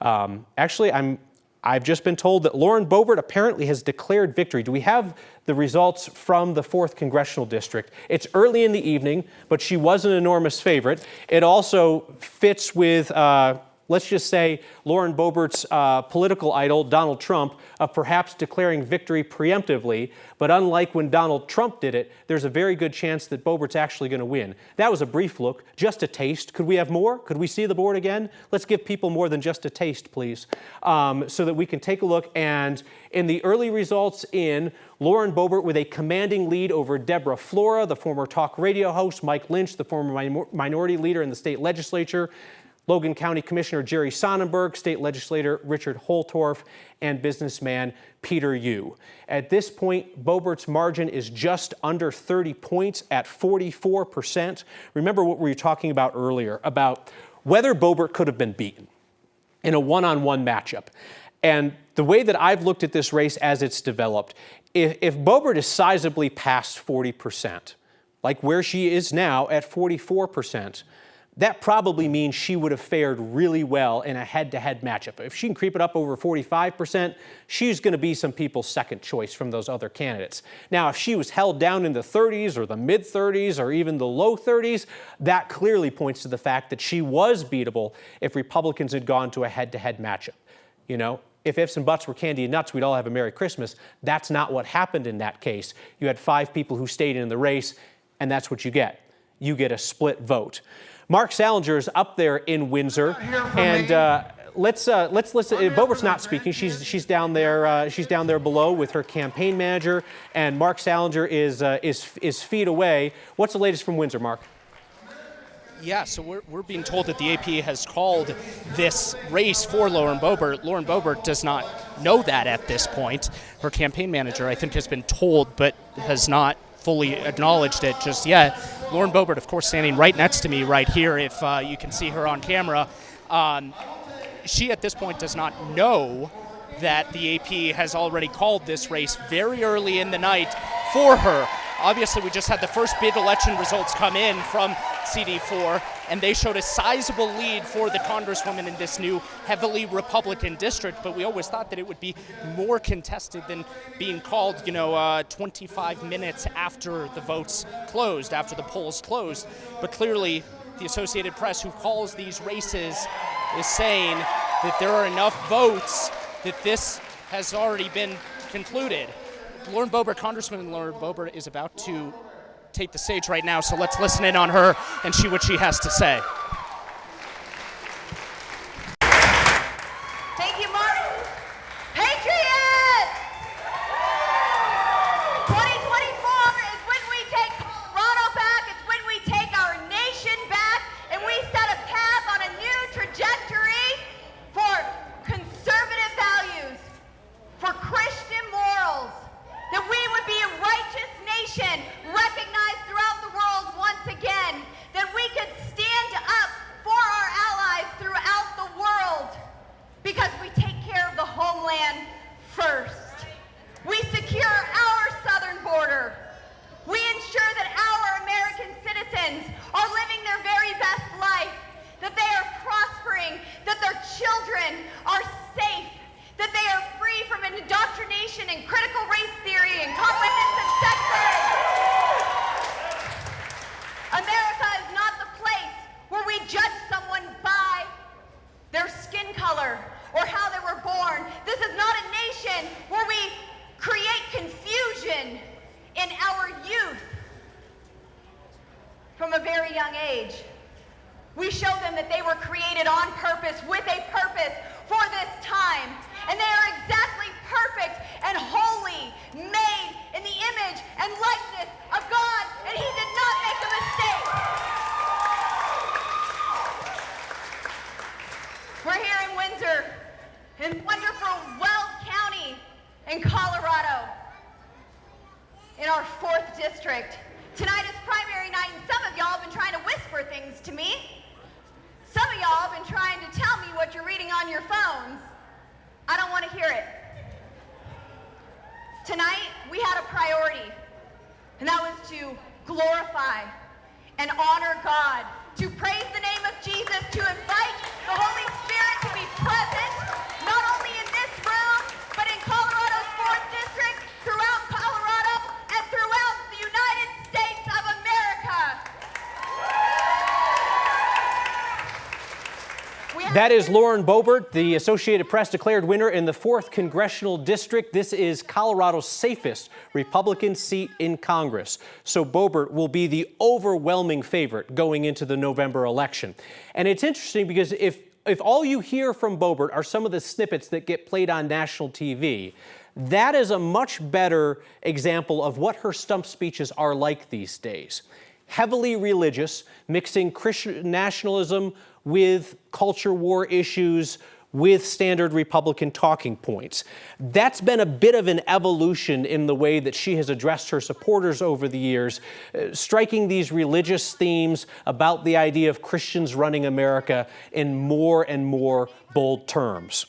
Actually, I've just been told that Lauren Boebert apparently has declared victory. Do we have the results from the 4th Congressional District? It's early in the evening, but she was an enormous favorite. It also fits with, let's just say, Lauren Boebert's political idol, Donald Trump, of perhaps declaring victory preemptively. But unlike when Donald Trump did it, there's a very good chance that Boebert's actually going to win. That was a brief look, just a taste. Could we have more? Could we see the board again? Let's give people more than just a taste, please, so that we can take a look. And in the early results Lauren Boebert with a commanding lead over Deborah Flora, the former talk radio host, Mike Lynch, the former minority leader in the state legislature, Logan County Commissioner Jerry Sonnenberg, State Legislator Richard Holtorf, and businessman Peter Yu. At this point, Boebert's margin is just under 30 points at 44%. Remember what we were talking about earlier, about whether Boebert could have been beaten in a one-on-one matchup. And the way that I've looked at this race as it's developed, if Boebert is sizably past 40%, like where she is now at 44%, that probably means she would have fared really well in a head-to-head matchup. If she can creep it up over 45%, she's going to be some people's second choice from those other candidates. Now, if she was held down in the 30s or the mid-30s or even the low 30s, that clearly points to the fact that she was beatable if Republicans had gone to a head-to-head matchup. You know, if ifs and buts were candy and nuts, we'd all have a Merry Christmas. That's not what happened in that case. You had 5 people who stayed in the race, and that's what you get. You get a split vote. Mark Salinger is up there in Windsor, and let's listen. Boebert's not speaking. She's down there. She's down there below with her campaign manager, and Mark Salinger is feet away. What's the latest from Windsor, Mark? Yeah, so we're being told that the AP has called this race for Lauren Boebert. Lauren Boebert does not know that at this point. Her campaign manager, I think, has been told, but has not fully acknowledged it just yet. Lauren Boebert, of course, standing right next to me right here, if you can see her on camera. She, at this point, does not know that the AP has already called this race very early in the night for her. Obviously, we just had the first bid election results come in from CD4, and they showed a sizable lead for the Congresswoman in this new heavily Republican district, but we always thought that it would be more contested than being called, 25 minutes after the votes closed, after the polls closed. But clearly, the Associated Press, who calls these races, is saying that there are enough votes that this has already been concluded. Lauren Boebert, Congressman Lauren Boebert, is about to take the stage right now, so let's listen in on her and see what she has to say. Thank you, Mark. Patriots! 2024 is when we take Colorado back. It's when we take our nation back, and we set a path on a new trajectory for conservative values, for Christian morals, that we would be a righteous nation recognized throughout the world once again, that we could stand up for our allies throughout the world because we take care of the homeland first. We secure our southern border. We ensure that our American citizens are living their very best life, that they are prospering, that their children are safe, that they are free from indoctrination and critical race theory and comprehensive sex ed. America is not the place where we judge someone by their skin color or how they were born. This is not a nation where we create confusion in our youth from a very young age. We show them that they were created on purpose, with a purpose for this time. And they are exactly perfect and holy, made in the image and likeness of God, and He did not make a mistake. We're here in Windsor, in wonderful Weld County in Colorado, in our 4th district. Tonight is primary night, and some of y'all have been trying to whisper things to me. Some of y'all have been trying to tell me what you're reading on your phones. I don't want to hear it. Tonight, we had a priority, and that was to glorify and honor God, to praise the name of Jesus, to invite the Holy Spirit to be present That is Lauren Boebert. The Associated Press declared winner in the 4th Congressional District. This is Colorado's safest Republican seat in Congress. So Boebert will be the overwhelming favorite going into the November election. And it's interesting because if all you hear from Boebert are some of the snippets that get played on national TV, that is a much better example of what her stump speeches are like these days. Heavily religious, mixing Christian nationalism with culture war issues, with standard Republican talking points. That's been a bit of an evolution in the way that she has addressed her supporters over the years, striking these religious themes about the idea of Christians running America in more and more bold terms.